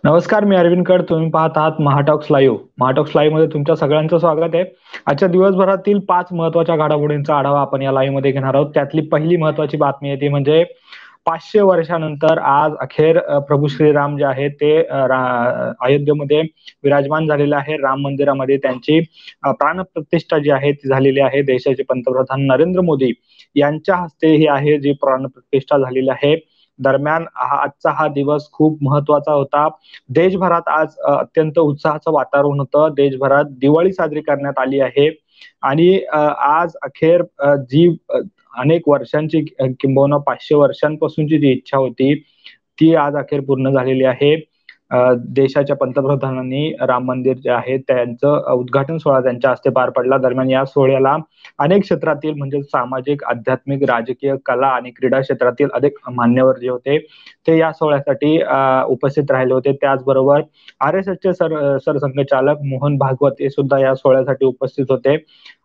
नमस्कार, मी अरविंद कड. तुम्ही पाहत आहात महाटॉक्स लाईव्ह. महाटॉक्स लाईव्हमध्ये तुमच्या सगळ्यांचं स्वागत आहे. आजच्या दिवसभरातील 5 महत्त्वाच्या घडामोडींचा आढावा आपण या लाईव्हमध्ये घेणार आहोत. त्यातली पहिली महत्त्वाची बातमी आहे ती म्हणजे 500 वर्षानंतर आज अखेर प्रभू श्रीराम जे आहेत ते अयोध्येमध्ये विराजमान झालेले आहे. राम मंदिरामध्ये त्यांची प्राणप्रतिष्ठा जी आहे ती झालेली आहे. देशाचे पंतप्रधान नरेंद्र मोदी यांच्या हस्ते ही आहे जी प्राणप्रतिष्ठा झालेली आहे. दरम्यान आजचा हा दिवस खूप महत्त्वाचा होता. देशभरात आज अत्यंत उत्साहाचं वातावरण होतं. देशभरात दिवाळी साजरी करण्यात आली आहे आणि आज अखेर जी अनेक वर्षांची किंबहुना 500 वर्षांपासूनची जी इच्छा होती, ती आज अखेर पूर्ण झालेली आहे. देशाच्या पंतप्रधानांनी राम मंदिर जे आहे त्यांचं उद्घाटन सोहळा त्यांच्या हस्ते पार पडला. दरम्यान या सोहळ्याला अनेक क्षेत्रातील म्हणजे सामाजिक, आध्यात्मिक, राजकीय, कला आणि क्रीडा क्षेत्रातील अनेक मान्यवर जे होते ते या सोहळ्यासाठी उपस्थित राहिले होते. त्याचबरोबर आर-एस-एसचे सरसंघचालक मोहन भागवत हे सुद्धा या सोहळ्यासाठी उपस्थित होते.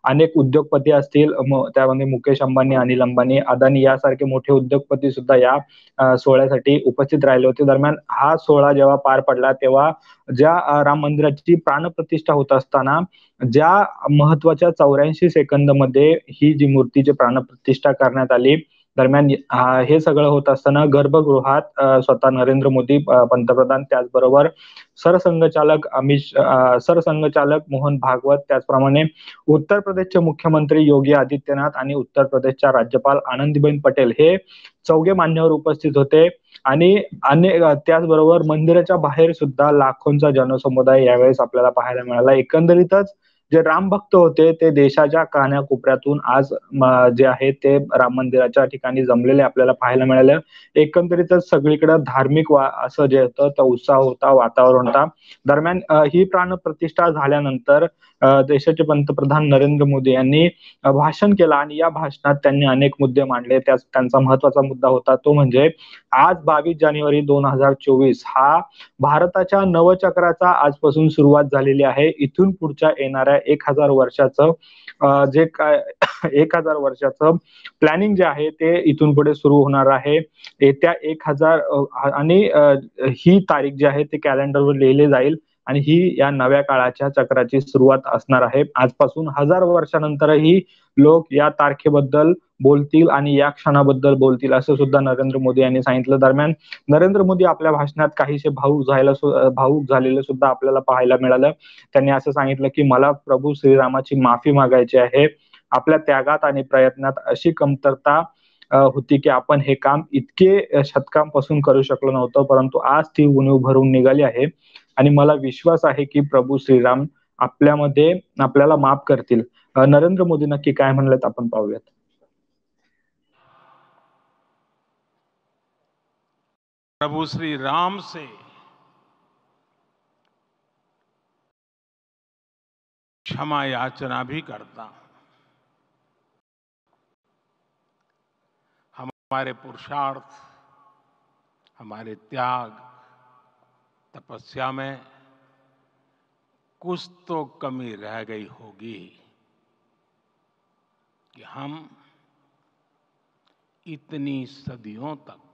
अनेक उद्योगपती असतील, त्यामध्ये मुकेश अंबानी, अनिल अंबानी, अदानी यासारखे मोठे उद्योगपती सुद्धा या सोहळ्यासाठी उपस्थित राहिले होते. दरम्यान हा सोहळा जेव्हा पार पडला तेव्हा ज्या राम मंदिराची प्राणप्रतिष्ठा होत असताना ज्या महत्वाच्या 84 सेकंदमध्ये ही जी मूर्तीची प्राणप्रतिष्ठा करण्यात आली. दरम्यान हे सगळं होत असताना गर्भगृहात स्वतः नरेंद्र मोदी पंतप्रधान, त्याचबरोबर सरसंघचालक मोहन भागवत, त्याचप्रमाणे उत्तर प्रदेशचे मुख्यमंत्री योगी आदित्यनाथ आणि उत्तर प्रदेशच्या राज्यपाल आनंदीबेन पटेल हे चौघे मान्यवर उपस्थित होते. आणि त्याचबरोबर मंदिराच्या बाहेर सुद्धा लाखोंचा जनसमुदाय यावेळेस आपल्याला पाहायला मिळाला. एकंदरीतच जे राम भक्त होते ते देशाच्या कानाकोपऱ्यातून आज जे आहे ते राम मंदिराच्या ठिकाणी जमलेले आपल्याला पाहायला मिळालं. एकंदरीतच सगळीकडे धार्मिक असं जे होतं तो उत्साह होता, वातावरण होता. दरम्यान ही प्राणप्रतिष्ठा झाल्यानंतर देशाचे पंतप्रधान नरेंद्र मोदी यांनी भाषण केलं आणि या भाषणात त्यांनी अनेक मुद्दे मांडले. त्यात त्यांचा महत्वाचा मुद्दा होता तो म्हणजे आज 22 जानेवारी 2024 हा भारताच्या नवचक्राचा आजपासून सुरुवात झालेली आहे. इथून पुढच्या येणाऱ्या 1000 वर्षाचं जे काय 1000 वर्षाचं प्लॅनिंग जे आहे ते इथून पुढे सुरू होणार आहे. येत्या 1000 आणि ही तारीख जी आहे ती कॅलेंडरवर लिहिली जाईल आणि ही या नव्या काळाच्या चक्राची सुरुवात असणार आहे. आजपासून 1000 वर्षानंतरही लोक या तारखेबद्दल बोलतील आणि या क्षणाबद्दल बोलतील असं सुद्धा नरेंद्र मोदी यांनी सांगितलं. दरम्यान नरेंद्र मोदी आपल्या भाषणात काहीसे भावूक झालेलं सुद्धा आपल्याला पाहायला मिळालं. त्यांनी असं सांगितलं की मला प्रभू श्रीरामाची माफी मागायची आहे. आपल्या त्यागात आणि प्रयत्नात अशी कमतरता होती की आपण हे काम इतके शतकांपासून करू शकलो नव्हतो, परंतु आज ती उणीव भरून निघाली आहे आणि मला विश्वास आहे की प्रभू श्रीराम आपल्यामध्ये आपल्याला माफ करतील. नरेंद्र मोदी नक्की काय म्हणलेत आपण पाहूयात. प्रभु श्री राम से क्षमा याचना भी करता हूं। हमारे पुरुषार्थ, हमारे त्याग, तपस्या में कुछ तो कमी रह गई होगी कि हम इतनी सदियों तक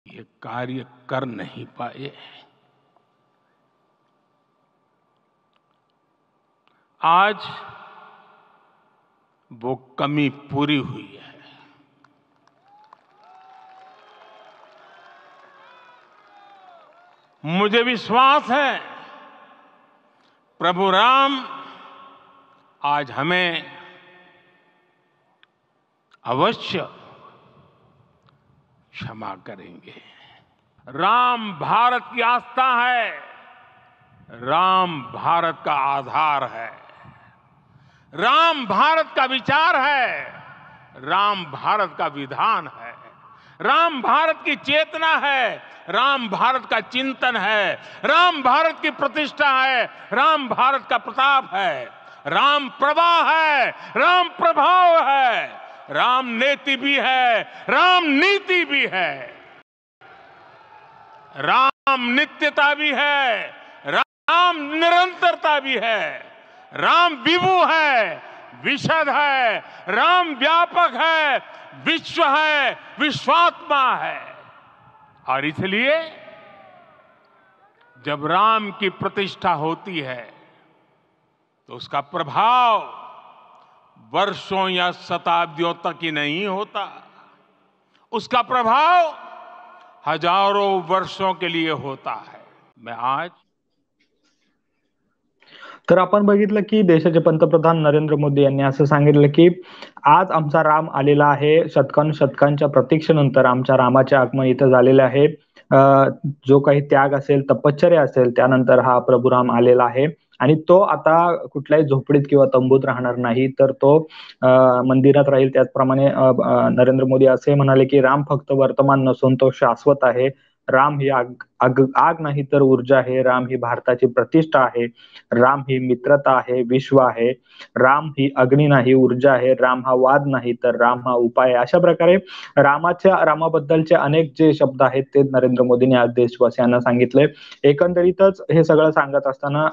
ये कार्य कर नहीं पाए। आज वो कमी पूरी हुई है। मुझे विश्वास है प्रभु राम आज हमें अवश्य क्षमा करेंगे। राम भारत की आस्था है, राम भारत का आधार है, राम भारत का विचार है, राम भारत का विधान है, राम भारत की चेतना है, राम भारत का चिंतन है, राम भारत की प्रतिष्ठा है, राम भारत का प्रताप है, राम प्रवाह है, राम प्रभाव है, राम नेति भी है, राम नीति भी है, राम नित्यता भी है, राम निरंतरता भी है, राम विभु है, विशद है, राम व्यापक है, विश्व है, विश्वात्मा है। और इसलिए जब राम की प्रतिष्ठा होती है तो उसका प्रभाव वर्षों या शताब्दियों तक ही नहीं होता, उसका प्रभाव हजारों वर्षों के लिए होता है। मैं आज तर आपण बघितलं की देशाचे पंतप्रधान नरेंद्र मोदी यांनी असं सांगितलं की आज आमचा राम आलेला आहे. शतकानुशतकांच्या प्रतीक्षेनंतर आमच्या रामाचे आगमन इथं झालेले आहे. जो काही त्याग असेल, तपश्चर्या असेल, त्यानंतर हा प्रभू राम आलेला आहे आणि तो आता कुठल्याही झोपडीत किंवा तंबूत राहणार नाही, तर तो मंदिरात राहील. त्याचप्रमाणे नरेंद्र मोदी असे म्हणाले की राम फक्त वर्तमान नसून तो शाश्वत आहे. राम ही आग आग आग नाही तर ऊर्जा आहे. राम ही भारताची प्रतिष्ठा आहे. राम ही मित्रता आहे, विश्व आहे. राम ही अग्नी नाही, ऊर्जा आहे. राम हा वाद नाही तर राम हा उपाय आहे. अशा प्रकारे रामाबद्दलचे अनेक जे शब्द आहेत ते नरेंद्र मोदींनी आज देशवासियांना सांगितले. एकंदरीतच हे सगळं सांगत असताना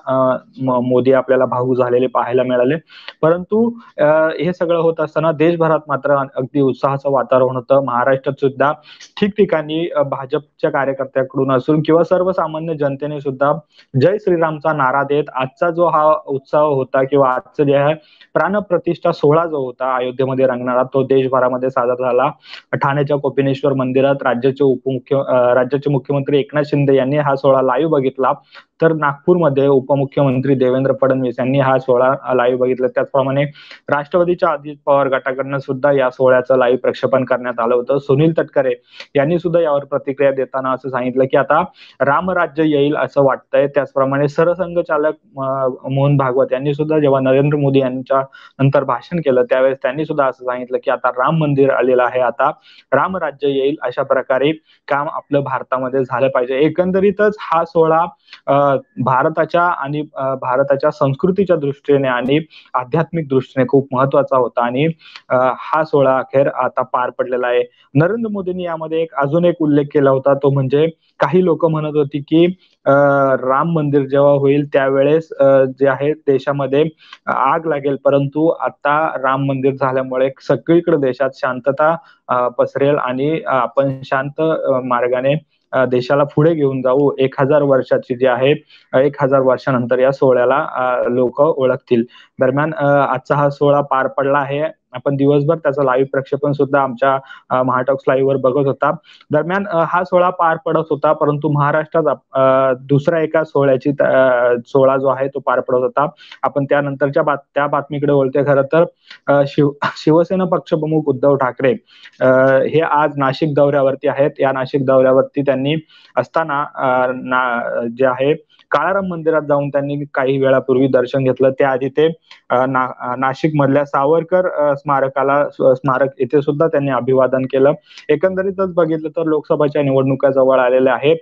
मोदी आपल्याला भावूक झालेले पाहायला मिळाले. परंतु हे सगळं होत असताना देशभरात मात्र अगदी उत्साहाचं वातावरण होतं. महाराष्ट्रात सुद्धा ठिकठिकाणी भाजपच्या कार्यकर्त्यांकडून असून किंवा सर्वसामान्य जनतेने सुद्धा जय श्रीरामचा नारा देत आजचा जो हा उत्सव होता किंवा आजचं जे आहे प्राणप्रतिष्ठा सोहळा जो होता अयोध्येमध्ये रंगणारा, तो देशभरामध्ये साजरा झाला. ठाण्याच्या कोपिनेश्वर मंदिरात राज्याचे मुख्यमंत्री एकनाथ शिंदे यांनी हा सोहळा लाईव्ह बघितला. तर नागपूरमध्ये उपमुख्यमंत्री देवेंद्र फडणवीस यांनी हा सोहळा लाईव्ह बघितला. त्याचप्रमाणे राष्ट्रवादीच्या अजित पवार गटाकडनं सुद्धा या सोहळ्याचं लाईव्ह प्रक्षेपण करण्यात आलं होतं. सुनील तटकरे यांनी सुद्धा यावर प्रतिक्रिया देताना असं सांगितलं की आता रामराज्य येईल असं वाटतंय. त्याचप्रमाणे सरसंघचालक मोहन भागवत यांनी सुद्धा जेव्हा नरेंद्र मोदी यांच्या नंतर भाषण केलं त्यावेळेस त्यांनी सुद्धा असं सांगितलं की आता राम मंदिर आलेलं आहे, आता रामराज्य येईल. अशा प्रकारे काम आपलं भारतामध्ये झालं पाहिजे. एकंदरीतच हा सोहळा भारताच्या संस्कृतीच्या दृष्टीने आणि आध्यात्मिक दृष्टीने खूप महत्वाचा होता आणि हा सोहळा अखेर आता पार पडलेला आहे. नरेंद्र मोदींनी यामध्ये अजून एक उल्लेख केला होता, तो म्हणजे काही लोक म्हणत होती की राम मंदिर जेव्हा होईल त्यावेळेस जे आहे देशामध्ये आग लागेल, परंतु आता राम मंदिर झाल्यामुळे सगळीकडे देशात शांतता पसरेल आणि आपण शांत मार्गाने देशाला पुढे घेऊन जाऊ. 1000 वर्षाची जी आहे 1000 वर्षानंतर या सोहळ्याला लोक ओळखतील. दरम्यान आजचा हा सोहळा पार पडला आहे. आपण दिवसभर त्याचं लाईव्ह प्रक्षेपण सुद्धा आमच्या महाटॉक्स लाईव्ह वर बघत होता. दरम्यान हा सोहळा पार पडत होता, परंतु महाराष्ट्रात दुसऱ्या एका सोहळा जो आहे तो पार पडत होता. आपण त्यानंतरच्या त्या बातमीकडे वळते. खरं तर शिवसेना पक्षप्रमुख उद्धव ठाकरे हे आज नाशिक दौऱ्यावरती आहेत. या नाशिक दौऱ्यावरती त्यांनी असताना जे आहे काळाराम मंदिरात जाऊन त्यांनी काही वेळापूर्वी दर्शन घेतलं. त्याआधी ते नाशिक मधल्या सावरकर स्मारक येथे सुद्धा त्यांनी अभिवादन केलं. एकंदरीतच बघितलं तर लोकसभाच्या निवडणुका जवळ आलेल्या आहेत.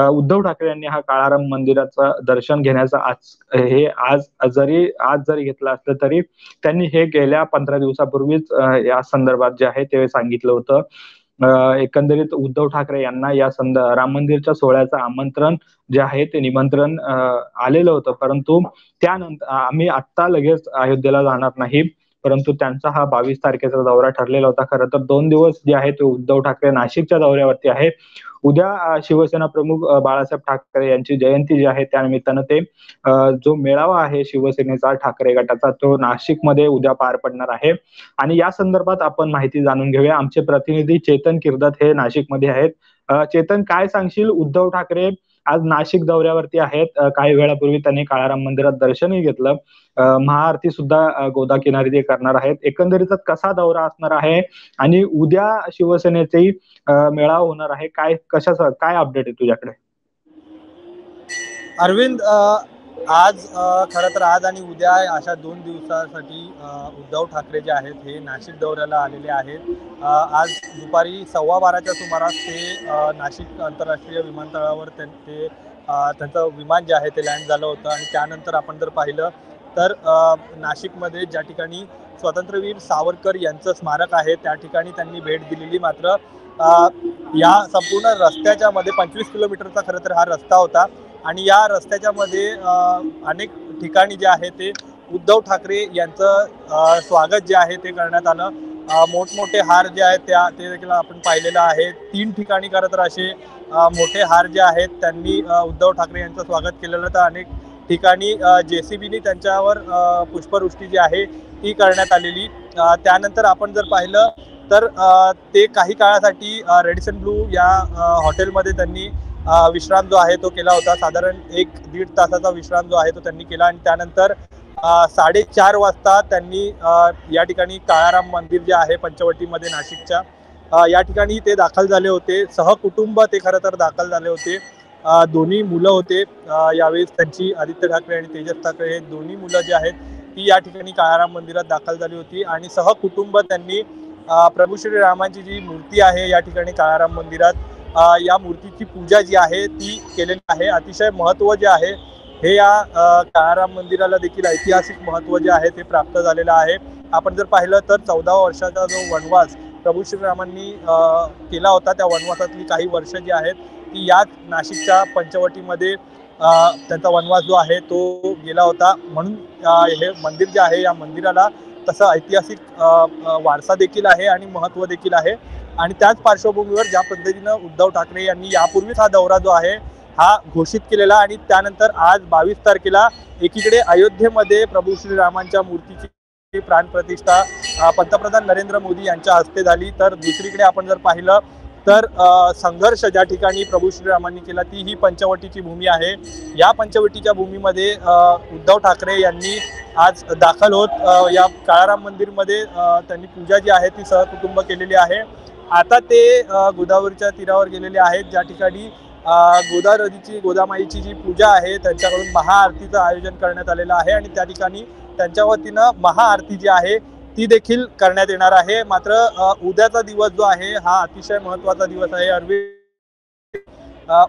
उद्धव ठाकरे यांनी हा काळाराम मंदिराचं दर्शन घेण्याचा आज जरी घेतलं असलं तरी त्यांनी हे गेल्या 15 दिवसापूर्वीच या संदर्भात जे आहे ते सांगितलं होतं. एकंदरीत उद्धव ठाकरे यांना या राम मंदिरच्या सोहळ्याचं आमंत्रण जे आहे ते निमंत्रण आलेलं होतं, परंतु त्यानंतर आम्ही आत्ता लगेच अयोध्येला जाणार नाही, परंतु त्यांचा हा 22 तारखेचा दौरा ठरलेला होता. खरं तर 2 दिवस जे आहे ते उद्धव ठाकरे नाशिकच्या दौऱ्यावरती आहे. उद्या शिवसेना प्रमुख बाळासाहेब ठाकरे यांची जयंती जी आहे त्यानिमित्तानं ते जो मेळावा आहे शिवसेनेचा ठाकरे गटाचा तो नाशिकमध्ये उद्या पार पडणार आहे आणि या संदर्भात आपण माहिती जाणून घेऊया. आमचे प्रतिनिधी चेतन किर्दत हे नाशिकमध्ये आहेत. चेतन, काय सांगशील? उद्धव ठाकरे आज नाशिक दौऱ्यावरती आहेत. काही वेळापूर्वी त्यांनी काळाराम मंदिरात दर्शनही घेतलं. महाआरती सुद्धा गोदा किनारी ते करणार आहेत. एकंदरीतच कसा दौरा असणार आहे आणि उद्या शिवसेनेचे मेळावा होणार आहे, काय अपडेट आहे तुझ्याकडे? अरविंद, आज खरं तर आज आणि उद्या अशा 2 दिवसासाठी उद्धव ठाकरे जे आहेत हे नाशिक दौऱ्याला आलेले आहेत. आज दुपारी 12:15च्या सुमारास ते नाशिक आंतरराष्ट्रीय विमानतळावर त्यांचं विमान जे आहे ते लँड झालं होतं आणि त्यानंतर आपण जर पाहिलं तर नाशिकमध्ये ज्या ठिकाणी स्वातंत्र्यवीर सावरकर यांचं स्मारक आहे त्या ठिकाणी त्यांनी भेट दिलेली. मात्र या संपूर्ण रस्त्याच्या मध्ये 25 किलोमीटरचा खरं तर हा रस्ता होता आणि या रस्त्याच्या मध्ये अनेक ठिकाणी जे आहे ते उद्धव ठाकरे यांचं स्वागत जे आहे ते करण्यात आलं. मोठमोठे हार जे आहेत ते देखील आपण पाहिलेलं आहे. 3 ठिकाणी खरं तर असे मोठे हार जे आहेत त्यांनी उद्धव ठाकरे यांचं स्वागत केलेलं, तर अनेक ठिकाणी JCBनी त्यांच्यावर पुष्पवृष्टी जी आहे ती करण्यात आलेली. त्यानंतर आपण जर पाहिलं तर ते काही काळासाठी रेडिसन ब्लू या हॉटेलमध्ये त्यांनी विश्राम जो आहे तो केला होता. साधारण 1-1.5 तासाचा विश्राम जो आहे तो त्यांनी केला आणि त्यानंतर 4:30 वाजता त्यांनी या ठिकाणी काळाराम मंदिर जे आहे पंचवटीमध्ये नाशिकच्या या ठिकाणी ते दाखल झाले होते. सहकुटुंब ते खरं तर दाखल झाले होते. दोन्ही मुलं होते यावेळेस त्यांची, आदित्य ठाकरे आणि तेजस ठाकरे हे दोन्ही मुलं जे आहेत ती या ठिकाणी काळाराम मंदिरात दाखल झाली होती आणि सहकुटुंब त्यांनी प्रभू श्रीरामांची जी मूर्ती आहे या ठिकाणी काळाराम मंदिरात या मूर्तीची पूजा जी आहे ती केलेली आहे. अतिशय महत्त्व जे आहे हे या काळाराम मंदिराला देखील ऐतिहासिक महत्त्व जे आहे ते प्राप्त झालेलं आहे. आपण जर पाहिलं तर 14 वर्षाचा जो वनवास प्रभू श्रीरामांनी केला होता, त्या वनवासातली काही वर्ष जी आहेत ती याच नाशिकच्या पंचवटीमध्ये त्यांचा वनवास जो आहे तो गेला होता. म्हणून हे मंदिर जे आहे या मंदिराला तसा ऐतिहासिक वारसा देखील आहे आणि महत्त्व देखील आहे. आणि त्याच पार्श्वभूमीवर ज्या पद्धतीनं उद्धव ठाकरे यांनी यापूर्वीच हा दौरा जो आहे हा घोषित केलेला आणि त्यानंतर आज 22 तारखेला एकीकडे अयोध्येमध्ये प्रभू श्रीरामांच्या मूर्तीची प्राणप्रतिष्ठा पंतप्रधान नरेंद्र मोदी यांच्या हस्ते झाली, तर दुसरीकडे आपण जर पाहिलं तर संघर्ष ज्या ठिकाणी प्रभू श्रीरामांनी केला ती ही पंचवटीची भूमी आहे. या पंचवटीच्या भूमीमध्ये उद्धव ठाकरे यांनी आज दाखल होत या काळाराम मंदिरमध्ये त्यांनी पूजा जी आहे ती सहकुटुंब केलेली आहे. आता ते गोदावरीच्या तीरावर गेलेले आहेत, ज्या ठिकाणी गोदा नदीची, गोदामाईची जी पूजा आहे त्यांच्याकडून महाआरतीचं आयोजन करण्यात आलेलं आहे आणि त्या ठिकाणी त्यांच्या वतीनं महाआरती जी आहे ती देखील करण्यात येणार आहे. मात्र उद्याचा दिवस जो आहे हा अतिशय महत्त्वाचा दिवस आहे.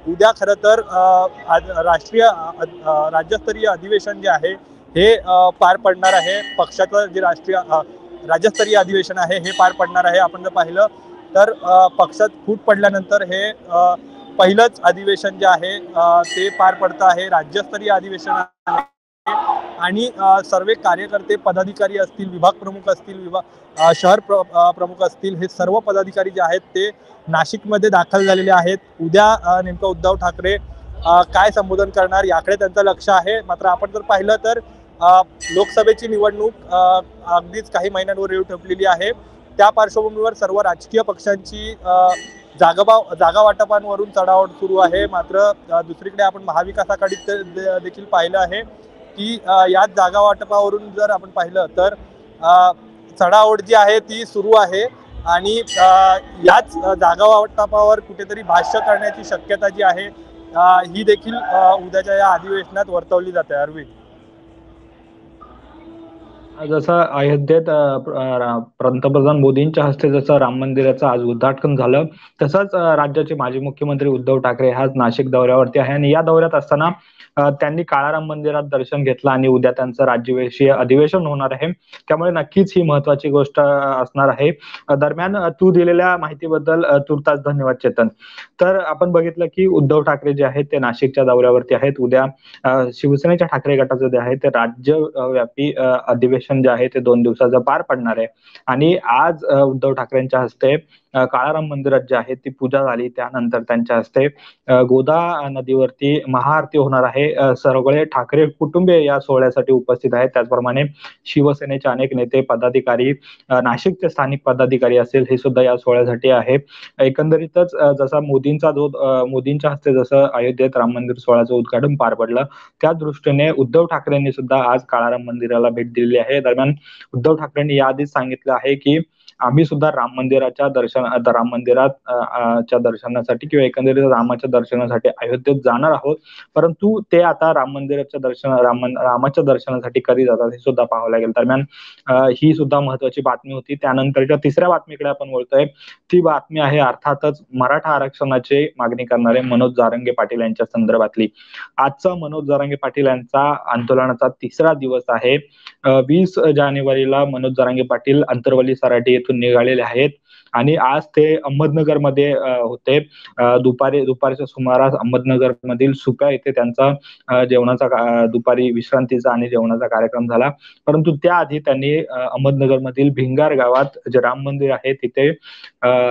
उद्या खरं तर राज्यस्तरीय अधिवेशन जे आहे हे पार पडणार आहे. पक्षाचं जे राज्यस्तरीय अधिवेशन आहे हे पार पडणार आहे. आपण जर पाहिलं तर पक्षात फूट पडल्यानंतर हे पहिलंच अधिवेशन जे आहे ते पार पडतं आहे. राज्यस्तरीय अधिवेशन आणि सर्व कार्यकर्ते, पदाधिकारी असतील, विभाग प्रमुख असतील, शहर प्रमुख असतील, हे सर्व पदाधिकारी जे आहेत ते नाशिकमध्ये दाखल झालेले आहेत. उद्या नेमकं उद्धव ठाकरे काय संबोधन करणार याकडे त्यांचं लक्ष आहे. मात्र आपण जर पाहिलं तर लोकसभेची निवडणूक अगदीच काही महिन्यांवर येऊ ठेपलेली आहे. त्या पार्श्वभूमीवर सर्व राजकीय पक्षांची जागा वाटपांवरून चढाओढ सुरू आहे. मात्र दुसरीकडे आपण महाविकास आघाडीत देखील पाहिलं आहे की याच जागा वाटपावरून जर आपण पाहिलं तर चढाओढ जी आहे ती सुरू आहे आणि याच जागा वाटपावर कुठेतरी भाष्य करण्याची शक्यता जी आहे ही देखील उद्याच्या या अधिवेशनात वर्तवली जाते. अरविंद, जसं अयोध्येत पंतप्रधान मोदींच्या हस्ते जसं राम मंदिराचं आज उद्घाटन झालं, तसंच राज्याचे माजी मुख्यमंत्री उद्धव ठाकरे आज नाशिक दौऱ्यावरती आहे आणि या दौऱ्यात असताना त्यांनी काळाराम मंदिरात दर्शन घेतलं आणि उद्या त्यांचं राज्यविषयी अधिवेशन होणार आहे. त्यामुळे नक्कीच ही महत्वाची गोष्ट असणार आहे. दरम्यान तू दिलेल्या माहितीबद्दल तुर्तास धन्यवाद चेतन. तर आपण बघितलं की उद्धव ठाकरे जे आहेत ते नाशिकच्या दौऱ्यावरती आहेत. उद्या शिवसेनेच्या ठाकरे गटाचं जे आहे ते राज्यव्यापी अधिवेशन जे आहे ते 2 दिवसाचं पार पडणार आहे आणि आज उद्धव ठाकरेंच्या हस्ते काळाराम मंदिरात जी आहे ती पूजा झाली. त्यानंतर त्यांच्या हस्ते गोदा नदीवरती महाआरती होणार आहे. सगळे ठाकरे कुटुंबीय या सोहळ्यासाठी उपस्थित आहेत. त्याचप्रमाणे शिवसेनेचे अनेक नेते, पदाधिकारी, नाशिकचे स्थानिक पदाधिकारी असेल हे सुद्धा या सोहळ्यासाठी आहे. एकंदरीतच जसा मोदींच्या हस्ते जसं अयोध्येत राम मंदिर सोहळ्याचं उद्घाटन पार पडलं, त्या दृष्टीने उद्धव ठाकरेंनी सुद्धा आज काळाराम मंदिराला भेट दिलेली आहे. दरम्यान उद्धव ठाकरेंनी याआधीच सांगितलं आहे की आम्ही सुद्धा राम मंदिराच्या दर्शनासाठी किंवा एकंदरीत रामाच्या दर्शनासाठी अयोध्येत जाणार आहोत. परंतु ते आता रामाच्या दर्शनासाठी कधी जातात हे सुद्धा पाहावं लागेल. दरम्यान ही सुद्धा महत्वाची बातमी होती. त्यानंतरच्या तिसऱ्या बातमीकडे आपण बोलतोय. ती बातमी आहे अर्थातच मराठा आरक्षणाची मागणी करणारे मनोज जरांगे पाटील यांच्या संदर्भातली. आजचा मनोज जरांगे पाटील यांचा आंदोलनाचा तिसरा दिवस आहे. 20 जानेवारीला मनोज जरांगे पाटील अंतरवली सराटी येथून निघालेले आहेत आणि आज ते अहमदनगरमध्ये होते. दुपारच्या सुमारास अहमदनगर मधील सुप्या येथे त्यांचा दुपारी विश्रांतीचा आणि जेवणाचा कार्यक्रम झाला. परंतु त्याआधी त्यांनी अहमदनगर मधील भिंगार गावात जे राम मंदिर आहे तिथे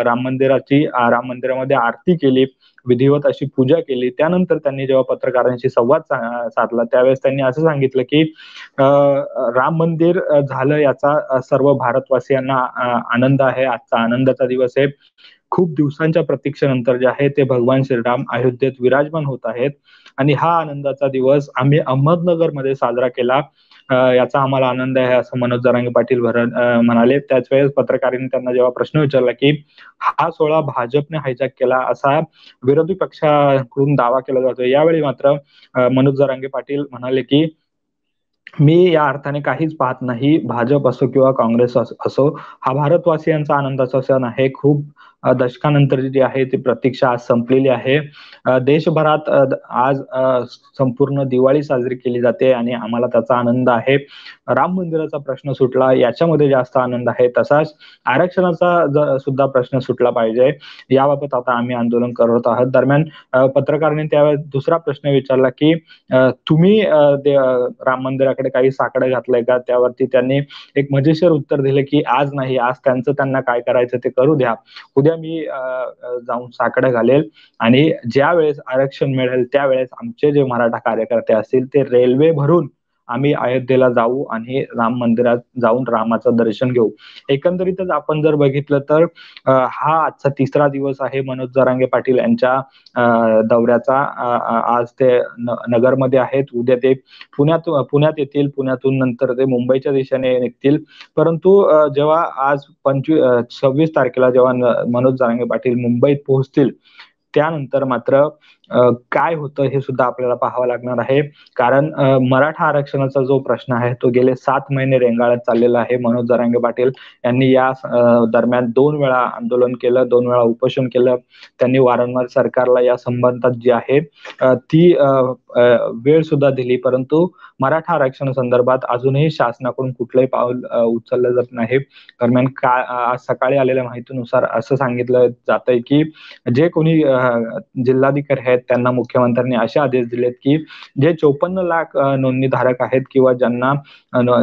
राम मंदिरामध्ये आरती केली विधिवत अशी पूजा केली. त्यानंतर त्यांनी जेव्हा पत्रकारांशी संवाद साधला त्यावेळेस त्यांनी असं सांगितलं की राम मंदिर झालं याचा सर्व भारतवासियांना आनंद आहे. आजचा आनंदाचा दिवस आहे. खूप दिवसांच्या प्रतीक्षेनंतर जे आहे ते भगवान श्रीराम अयोध्येत विराजमान होत आहेत आणि हा आनंदाचा दिवस आम्ही अहमदनगरमध्ये साजरा केला. याचा आम्हाला आनंद आहे असं मनोज जरांगे पाटील म्हणाले. त्याच वेळेस पत्रकारांनी त्यांना जेव्हा प्रश्न विचारला की हा सोहळा भाजपने हायजॅक केला असा विरोधी पक्षाकडून दावा केला जातो, यावेळी मात्र मनोज जरांगे पाटील म्हणाले की मी या अर्थाने काहीच पाहत नाही. भाजप असो किंवा काँग्रेस असो, हा भारतवासियांचा आनंदाचा सण आहे. खूप दशकानंतर जी आहे ती प्रतीक्षा आज संपलेली आहे. देशभरात आज संपूर्ण दिवाळी साजरी केली जाते आणि आम्हाला त्याचा आनंद आहे. राम मंदिराचा प्रश्न सुटला याच्यामध्ये जास्त आनंद आहे. तसाच आरक्षणाचा सुद्धा प्रश्न सुटला पाहिजे, याबाबत आता आम्ही आंदोलन करत आहोत. दरम्यान पत्रकारांनी त्यावेळेस दुसरा प्रश्न विचारला की तुम्ही राम मंदिराकडे काही साकडं घातलंय का? त्यावरती त्यांनी एक मजेशीर उत्तर दिले की आज नाही, आज त्यांना काय करायचं ते करू द्या. उद्या मी जाऊन साकडं घालेल आणि ज्या वेळेस आरक्षण मिळेल त्यावेळेस आमचे जे मराठा कार्यकर्ते असतील ते रेल्वे भरून आम्ही अयोध्येला जाऊ आणि राम मंदिरात जाऊन रामाचं दर्शन घेऊ. एकंदरीतच आपण जर बघितलं तर हा आजचा तिसरा दिवस आहे मनोज जरांगे पाटील यांच्या दौऱ्याचा. आज ते नगरमध्ये आहेत. उद्या ते पुण्यात येतील. पुण्यातून नंतर ते मुंबईच्या दिशेने निघतील. परंतु जेव्हा आज 26 तारखेला जेव्हा मनोज जरांगे पाटील मुंबईत पोहोचतील त्यानंतर मात्र काय होतं हे सुद्धा आपल्याला पाहावं लागणार आहे. कारण मराठा आरक्षणाचा जो प्रश्न आहे तो गेले 7 महिने रेंगाळत चाललेला आहे. मनोज जरांगे पाटील यांनी या दरम्यान 2 वेळा आंदोलन केलं, 2 वेळा उपोषण केलं. त्यांनी वारंवार सरकारला या संबंधात जी आहे ती वेळ सुद्धा दिली, परंतु मराठा आरक्षण संदर्भात अजूनही शासनाकडून कुठलंही पाऊल उचललं जात नाही. दरम्यान आज सकाळी आलेल्या माहितीनुसार असं सांगितलं जात आहे की जे कोणी जिल्हाधिकारी आहेत त्यांना मुख्यमंत्र्यांनी असे आदेश दिलेत की जे 54 लाख नोंदणीधारक आहेत किंवा ज्यांना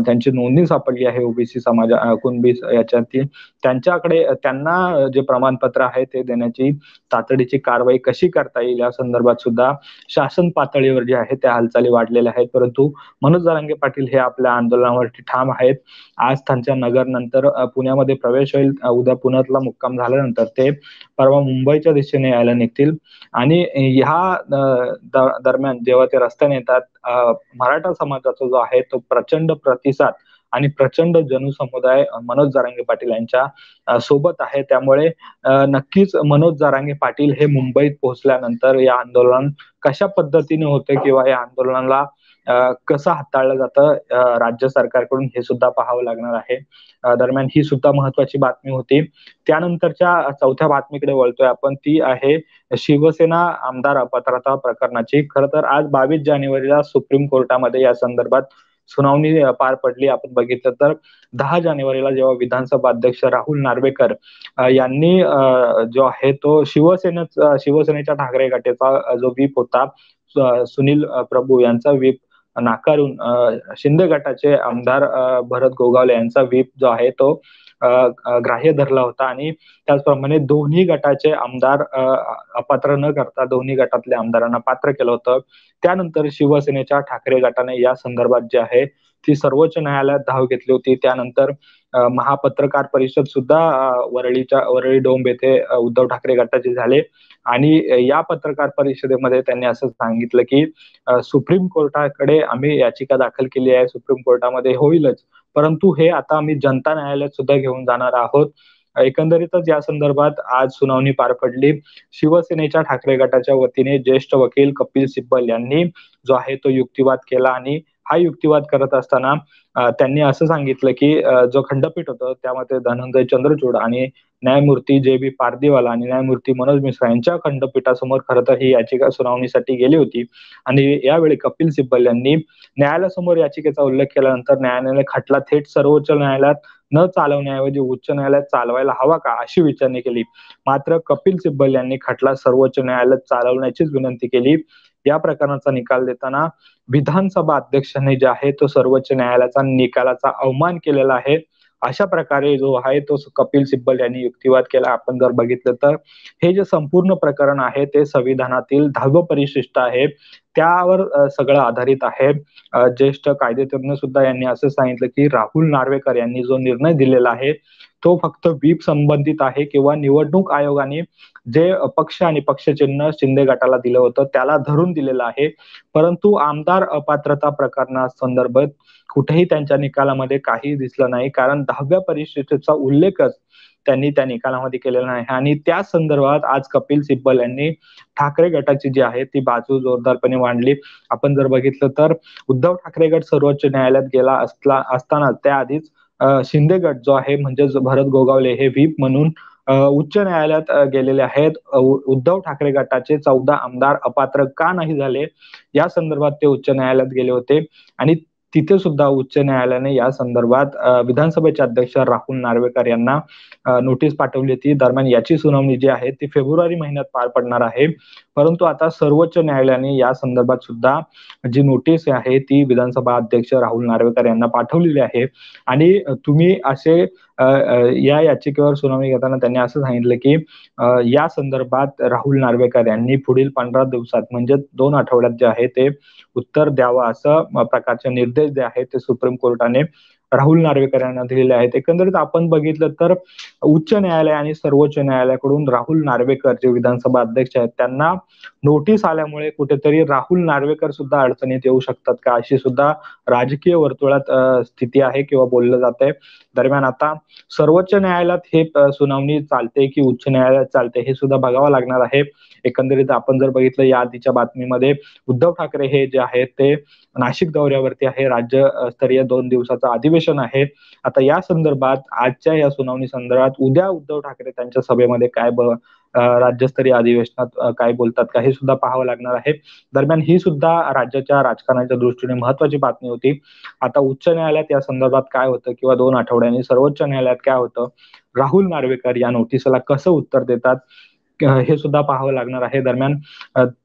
त्यांची नोंदणी सापडली आहे ओबीसी समाज कुणबी याच्यातील, त्यांच्याकडे त्यांना जे प्रमाणपत्र आहे ते देण्याची तातडीची कारवाई कशी करता येईल या संदर्भात सुद्धा शासन पातळीवर जे आहे त्या हालचाली वाढलेल्या आहेत. परंतु मनोज जरांगे पाटील हे आपल्या आंदोलनावरती ठाम आहेत. आज त्यांच्या नगर नंतर पुण्यामध्ये प्रवेश होईल. उद्या पुण्यातला मुक्काम झाल्यानंतर ते परवा मुंबईच्या दिशेने यायला निघतील आणि ह्या दरम्यान जेव्हा ते रस्त्याने येतात मराठा समाजाचा जो आहे तो प्रचंड प्रतिसाद आणि प्रचंड जनसमुदाय मनोज जरांगे पाटील यांच्या सोबत आहे. त्यामुळे नक्कीच मनोज जरांगे पाटील हे मुंबईत पोहोचल्यानंतर या आंदोलन कशा पद्धतीने होतं किंवा या आंदोलनाला कसं हाताळलं जातं राज्य सरकारकडून हे सुद्धा पाहावं लागणार आहे. दरम्यान ही सुद्धा महत्वाची बातमी होती. त्यानंतरच्या चौथ्या बातमीकडे वळतोय आपण, ती आहे शिवसेना आमदार अपात्रता प्रकरणाची. खरं तर आज 22 जानेवारीला सुप्रीम कोर्टामध्ये या संदर्भात सुनावणी पार पडली. आपण बघितलं तर 10 जानेवारीला जेव्हा विधानसभा अध्यक्ष राहुल नार्वेकर यांनी जो आहे तो शिवसेनेच्या ठाकरे गटाचा जो व्हीप होता सुनील प्रभू यांचा व्हीप नाकारून शिंदे गटाचे आमदार भरत गोगावले यांचा व्हीप जो आहे तो ग्राह्य धरला होता आणि त्याचप्रमाणे दोन्ही गटाचे आमदार अपात्र न करता दोन्ही गटातल्या आमदारांना पात्र केलं होतं. त्यानंतर शिवसेनेच्या ठाकरे गटाने या संदर्भात जे आहे ती सर्वोच्च न्यायालयात धाव घेतली होती. त्यानंतर महापत्रकार परिषद सुद्धा वरळी डोंब येथे उद्धव ठाकरे गटाचे झाले आणि या पत्रकार परिषदेमध्ये त्यांनी असं सांगितलं की सुप्रीम कोर्टाकडे आम्ही याचिका दाखल केली आहे, सुप्रीम कोर्टामध्ये होईलच, परंतु हे आता आम्ही जनता न्यायालयात सुद्धा घेऊन जाणार आहोत. एकंदरीतच या संदर्भात आज सुनावणी पार पडली. शिवसेनेच्या ठाकरे गटाच्या वतीने ज्येष्ठ वकील कपिल सिब्बल यांनी जो आहे तो युक्तिवाद केला आणि हा युक्तिवाद करत असताना त्यांनी असं सांगितलं की जो खंडपीठ होतं त्यामध्ये धनंजय चंद्रचूड आणि न्यायमूर्ती जे.बी. पारदीवाला आणि न्यायमूर्ती मनोज मिश्रा यांच्या खंडपीठासमोर खरं तर ही याचिका सुनावणीसाठी गेली होती आणि यावेळी कपिल सिब्बल यांनी न्यायालयासमोर याचिकेचा उल्लेख केल्यानंतर न्यायालयाने खटला थेट सर्वोच्च न्यायालयात न चालवण्याऐवजी उच्च न्यायालयात चालवायला हवा का अशी विचारणी केली. मात्र कपिल सिब्बल यांनी खटला सर्वोच्च न्यायालयात चालवण्याचीच विनंती केली. या प्रकरणाचा निकाल देताना विधानसभा अध्यक्षांनी जे आहे तो सर्वोच्च न्यायालयाचा निकालाचा अवमान केलेला आहे अशा प्रकारे जो आहे तो कपिल सिब्बल यांनी युक्तिवाद केला. आपण जर बघितलं तर हे जे संपूर्ण प्रकरण आहे ते संविधानातील 10वं परिशिष्ट आहे त्यावर सगळं आधारित आहे. ज्येष्ठ कायदेतज्ञ सुद्धा यांनी असं सांगितलं की राहुल नार्वेकर यांनी जो निर्णय दिलेला आहे तो फक्त व्हीप संबंधित आहे किंवा निवडणूक आयोगाने जे पक्ष आणि पक्षचिन्ह शिंदे गटाला दिलं होतं त्याला धरून दिलेलं आहे. परंतु आमदार अपात्रता प्रकरणासंदर्भात कुठेही त्यांच्या निकालामध्ये काही दिसलं नाही, कारण 10व्या परिशिष्टाचा उल्लेखच त्यांनी त्या निकालामध्ये केलेला नाही. आणि त्या संदर्भात आज कपिल सिब्बल यांनी ठाकरे गटाची जी आहे ती बाजू जोरदारपणे मांडली. आपण जर बघितलं तर उद्धव ठाकरे गट सर्वोच्च न्यायालयात गेला असताना त्याआधीच शिंदे गट जो आहे म्हणजेच भरत गोगावले हे व्हीप म्हणून उच्च न्यायालयात गेलेले आहेत. उद्धव ठाकरे गटाचे 14 आमदार अपात्र का नाही झाले या संदर्भात ते उच्च न्यायालयात गेले होते आणि तिथे सुद्धा उच्च न्यायालयाने या संदर्भात विधानसभेचे अध्यक्ष राहुल नार्वेकर यांना नोटीस पाठवली होती. दरम्यान याची सुनावणी जी आहे ती फेब्रुवारी महिन्यात पार पडणार आहे. परंतु आता सर्वोच्च न्यायालयाने या संदर्भात सुद्धा जी नोटीस आहे ती विधानसभा अध्यक्ष राहुल नार्वेकर यांना पाठवलेली आहे. आणि तुम्ही असे या याचिकेवर सुनावणी घेताना त्यांनी असं सांगितलं की या संदर्भात राहुल नार्वेकर यांनी पुढील 15 दिवसात म्हणजे 2 आठवड्यात जे आहे ते उत्तर द्यावं असं प्रकारचे निर्देश जे आहेत ते सुप्रीम कोर्टाने राहुल नार्वेकर यांना दिलेले आहेत. एकंदरीत आपण बघितलं तर उच्च न्यायालय आणि सर्वोच्च न्यायालयाकडून राहुल नार्वेकर जे विधानसभा अध्यक्ष आहेत त्यांना नोटीस आल्यामुळे कुठेतरी राहुल नार्वेकर सुद्धा अडचणीत येऊ शकतात का अशी सुद्धा राजकीय वर्तुळात स्थिती आहे किंवा बोललं जात आहे. दरम्यान आता सर्वोच्च न्यायालयात हे सुनावणी चालते की उच्च न्यायालयात चालते हे सुद्धा बघावं लागणार आहे. एकंदरीत आपण जर बघितलं या आधीच्या बातमीमध्ये उद्धव ठाकरे हे जे आहेत ते नाशिक दौऱ्यावरती आहे. राज्यस्तरीय 2 दिवसाचं अधिवेशन आहे. आता या संदर्भात आजच्या या सुनावणी संदर्भात उद्या उद्धव ठाकरे त्यांच्या सभेमध्ये काय राज्यस्तरीय अधिवेशनात काय बोलतात का हे सुद्धा पाहावं लागणार आहे. दरम्यान ही सुद्धा राज्याच्या राजकारणाच्या दृष्टीने महत्वाची बातमी होती. आता उच्च न्यायालयात या संदर्भात काय होतं किंवा 2 आठवड्यांनी सर्वोच्च न्यायालयात काय होतं, राहुल नार्वेकर या नोटीसला कसं उत्तर देतात हे सुद्धा पाहावं लागणार आहे. दरम्यान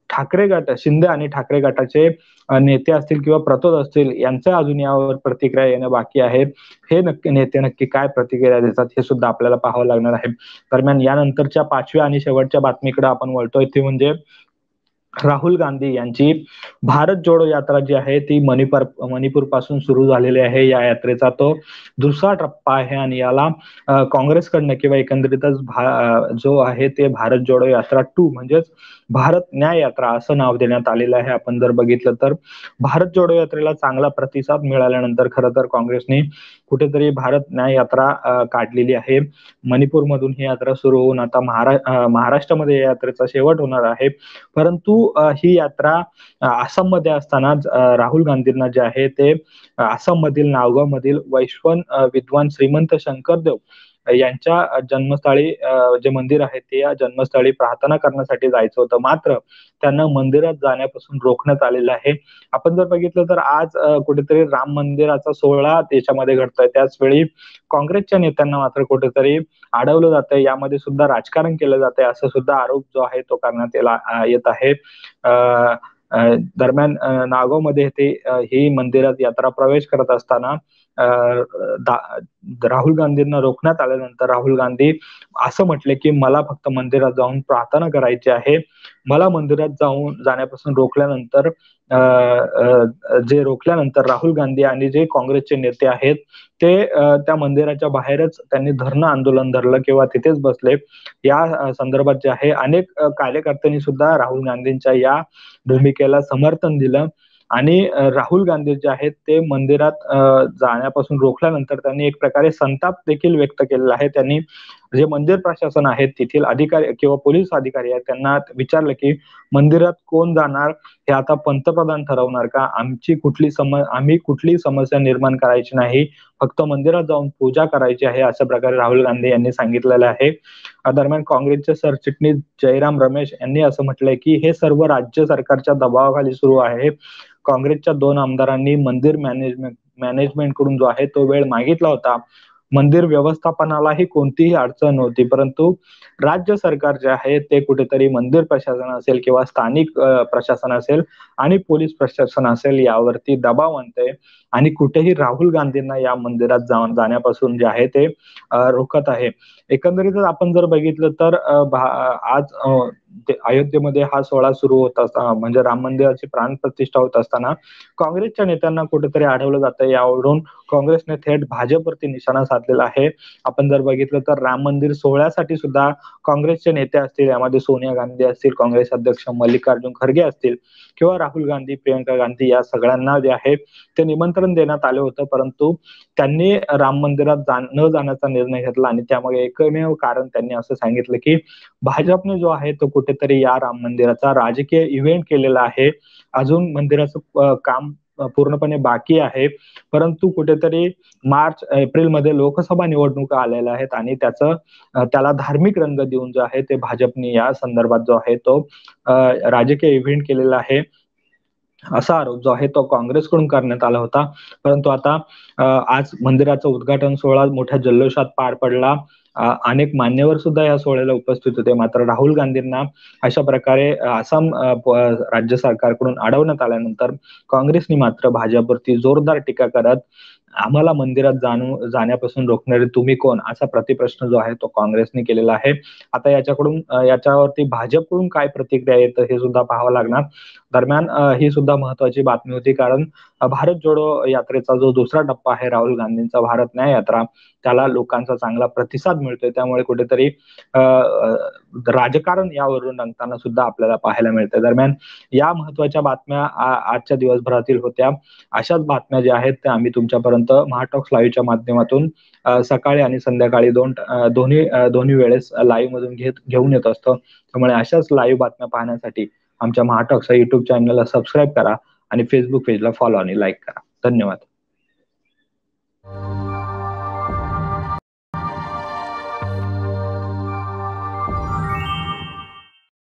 ठाकरे गट शिंदे आणि ठाकरे गटाचे नेते असतील किंवा प्रतोद असतील यांच्या अजून यावर प्रतिक्रिया येणं बाकी आहे. हे नेते नक्की काय प्रतिक्रिया देतात हे सुद्धा आपल्याला पाहावं लागणार आहे. दरम्यान यानंतरच्या 5व्या आणि शेवटच्या बातमीकडे आपण वळतोय ती म्हणजे राहुल गांधी यांची भारत जोडो यात्रा जी आहे ती मणिपूर पासून सुरू झालेली आहे. या यात्रेचा तो दुसरा टप्पा आहे आणि याला काँग्रेसकडनं किंवा एकंदरीतच जो आहे ते भारत जोडो यात्रा 2 म्हणजेच भारत न्याय यात्रा असं नाव देण्यात आलेलं आहे. आपण जर बघितलं तर भारत जोडो यात्रेला चांगला प्रतिसाद मिळाल्यानंतर खरं तर काँग्रेसने कुठेतरी भारत न्याय यात्रा काढलेली आहे. मणिपूरमधून ही यात्रा सुरू होऊन आता महाराष्ट्रामध्ये या यात्रेचा शेवट होणार आहे. परंतु ही यात्रा आसाममध्ये असताना राहुल गांधींना जे आहे ते आसाम मधील नावगाव मधील वैश्वन विद्वान श्रीमंत शंकरदेव यांच्या जन्मस्थळी जे मंदिर आहे ते या जन्मस्थळी प्रार्थना करण्यासाठी जायचं होतं, मात्र त्यांना मंदिरात जाण्यापासून रोखण्यात आलेलं आहे. आपण जर बघितलं तर आज कुठेतरी राम मंदिराचा सोहळा देशामध्ये घडतोय, त्याचवेळी काँग्रेसच्या नेत्यांना मात्र कुठेतरी अडवलं जातंय, यामध्ये सुद्धा राजकारण केलं जातंय असं सुद्धा आरोप जो आहे तो करण्यात येत आहे. दरम्यान नागावमध्ये ते ही मंदिरात यात्रा प्रवेश करत असताना राहुल गांधींना रोखण्यात आल्यानंतर राहुल गांधी असं म्हटले की मला फक्त मंदिरात जाऊन प्रार्थना करायची आहे. मला मंदिरात जाण्यापासून रोखल्यानंतर राहुल गांधी आणि जे काँग्रेसचे नेते आहेत ते त्या मंदिराच्या बाहेरच त्यांनी धरणं आंदोलन धरलं किंवा तिथेच बसले. या संदर्भात जे आहे अनेक कार्यकर्त्यांनी सुद्धा राहुल गांधींच्या या भूमिकेला समर्थन दिलं आणि राहुल गांधी जे आहेत ते मंदिरात जाण्यापासून रोखल्यानंतर त्यांनी एक प्रकारे संताप देखील व्यक्त केलेला आहे. त्यांनी जे मंदिर प्रशासन आहेत तेथील अधिकारी किंवा पोलीस अधिकारी आहेत त्यांना विचारलं की मंदिरात कोण जाणार हे आता पंतप्रधान ठरवणार का, आम्ही कुठली समस्या निर्माण करायची नाही, फक्त मंदिरात जाऊन पूजा करायची आहे अशा प्रकारे राहुल गांधी यांनी सांगितलेलं आहे. दरम्यान काँग्रेसचे सरचिटणीस जयराम रमेश यांनी असं म्हटलंय की हे सर्व राज्य सरकारच्या दबावाखाली सुरू आहे. काँग्रेसच्या 2 आमदारांनी मंदिर मॅनेजमेंट कडून जो आहे तो वेळ मागितला होता, मंदिर व्यवस्थापनालाही कोणतीही अडचण नव्हती, परंतु राज्य सरकार जे आहे ते कुठेतरी मंदिर प्रशासन असेल किंवा स्थानिक प्रशासन असेल आणि पोलीस प्रशासन असेल यावरती दबाव आणते आणि कुठेही राहुल गांधींना या मंदिरात जाण्यापासून जे आहे ते रोखत आहे. एकंदरीतच आपण जर बघितलं तर आज अयोध्येमध्ये हा सोहळा सुरू होत असताना म्हणजे राम मंदिराची प्राणप्रतिष्ठा होत असताना काँग्रेसच्या नेत्यांना कुठेतरी आढळलं जातं. यावरून काँग्रेसने थेट भाजपवरती निशाणा साधलेला आहे. आपण जर बघितलं तर राम मंदिर सोहळ्यासाठी सुद्धा काँग्रेसचे नेते असतील, यामध्ये सोनिया गांधी असतील, काँग्रेस अध्यक्ष मल्लिकार्जुन खरगे असतील किंवा राहुल गांधी, प्रियंका गांधी या सगळ्यांना जे आहे ते निमंत्रण देण्यात आलं होतं, परंतु त्यांनी राम मंदिरात न जाण्याचा निर्णय घेतला आणि त्यामुळे एकमेव कारण त्यांनी असं सांगितलं की भाजपने जो आहे तो कुठेतरी या राम मंदिराचा राजकीय इव्हेंट केलेला आहे. अजून मंदिराचं काम पूर्णपणे बाकी आहे, परंतु कुठेतरी मार्च एप्रिल मध्ये लोकसभा निवडणुका आलेल्या आहेत आणि त्याला धार्मिक रंग देऊन जो आहे ते भाजपने या संदर्भात जो आहे तो राजकीय इव्हेंट केलेला आहे असा आरोप जो आहे तो काँग्रेसकडून करण्यात आला होता. परंतु आता आज मंदिराचा उद्घाटन सोहळा मोठ्या जल्लोषात पार पडला. अनेक मान्यवर सुद्धा या सोहळ्याला उपस्थित होते, मात्र राहुल गांधींना अशा प्रकारे आसाम राज्य सरकारकडून अडवण्यात आल्यानंतर काँग्रेसने मात्र भाजपवरती जोरदार टीका करत आम्हाला मंदिरात जाण्यापासून रोखणारे तुम्ही कोण असा प्रतिप्रश्न जो आहे तो काँग्रेसने केलेला आहे. आता याच्यावरती भाजपकडून काय प्रतिक्रिया येतं हे सुद्धा पाहावं लागणार. दरम्यान ही सुद्धा महत्वाची बातमी होती, कारण भारत जोडो यात्रेचा जो दुसरा टप्पा आहे राहुल गांधींचा भारत न्याय यात्रा, त्याला लोकांचा चांगला प्रतिसाद मिळतोय. त्यामुळे कुठेतरी राजकारण यावरून रंगताना सुद्धा आपल्याला पाहायला मिळते. दरम्यान या महत्वाच्या बातम्या आजच्या दिवसभरातील होत्या. अशाच बातम्या ज्या आहेत त्या आम्ही तुमच्यापर्यंत महाटॉक्स लाईव्हच्या माध्यमातून सकाळी आणि संध्याकाळी दोन्ही वेळेस लाईव्ह मधून घेऊन येत असतो. त्यामुळे अशाच लाईव्ह बातम्या पाहण्यासाठी आमच्या महाटॉक्स या युट्यूब चॅनलला सबस्क्राईब करा आणि फेसबुक पेजला फॉलो आणि लाईक करा. धन्यवाद.